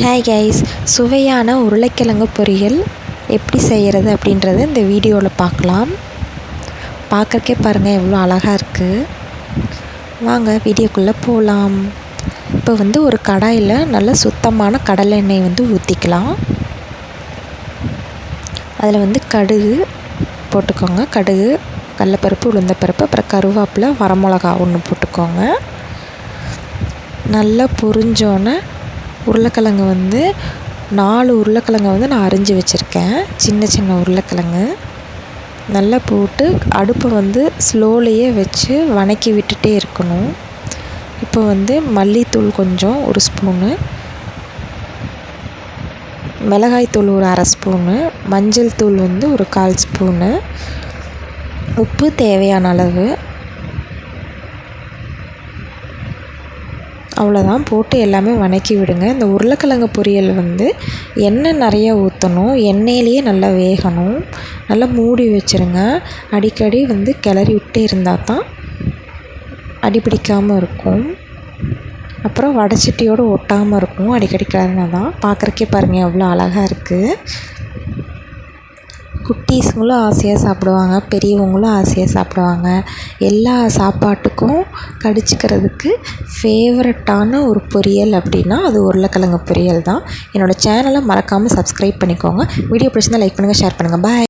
Hi guys, சுவையான உருளைக்கிழங்கு பொரியல் எப்படி செய்கிறது அப்படின்றத இந்த வீடியோவில் பார்க்கலாம். பார்க்குறக்கே பாருங்கள் எவ்வளோ அழகாக இருக்குது. வாங்க வீடியோக்குள்ளே போகலாம். இப்போ ஒரு கடாயில் நல்ல சுத்தமான கடலை எண்ணெய் ஊற்றிக்கலாம். அதில் கடுகு போட்டுக்கோங்க. கடுகு, கடலைப்பருப்பு, உளுந்தப்பருப்பு, அப்புறம் கருவேப்பிலை, வரமிளகா ஒன்று போட்டுக்கோங்க. நல்லா பொரிஞ்சோன்னே உருளைக்கிழங்கு 4 உருளைக்கிழங்கு நான் அரிஞ்சு வச்சுருக்கேன். சின்ன சின்ன உருளைக்கிழங்கு நல்லா போட்டு அடுப்பை ஸ்லோலையே வச்சு வதக்கி விட்டுட்டே இருக்கணும். இப்போ மல்லித்தூள் கொஞ்சம் 1 ஸ்பூனு, மிளகாய்த்தூள் ஒரு 1/2 ஸ்பூனு, மஞ்சள் தூள் ஒரு 1/4 ஸ்பூனு, உப்பு தேவையான அளவு, அவ்வளோதான். போட்டு எல்லாமே வதக்கி விடுங்க. இந்த உருளைக்கிழங்கு பொரியல் எண்ணெய் நிறைய ஊற்றணும். எண்ணெயிலேயே நல்லா வேகணும். நல்லா மூடி வச்சுருங்க. அடிக்கடி கிளறி விட்டே இருந்தால் தான் அடிப்பிடிக்காமல் இருக்கும். அப்புறம் வடைச்சட்டியோடு ஒட்டாமல் இருக்கும். அடிக்கடி கிளறினா தான். பார்க்குறக்கே பாருங்கள் எவ்வளோ அழகாக இருக்குது. குட்டீஸுங்களும் ஆசையாக சாப்பிடுவாங்க, பெரியவங்களும் ஆசையாக சாப்பிடுவாங்க. எல்லா சாப்பாட்டுக்கும் கடிச்சிக்கிறதுக்கு ஃபேவரட்டான ஒரு பொரியல் அப்படின்னா அது உருளைக்கிழங்கு பொரியல் தான். என்னோடய சேனலை மறக்காமல் சப்ஸ்கிரைப் பண்ணிக்கோங்க. வீடியோ பிடிச்சிருந்தால் லைக் பண்ணுங்கள், ஷேர் பண்ணுங்கள். பாய்.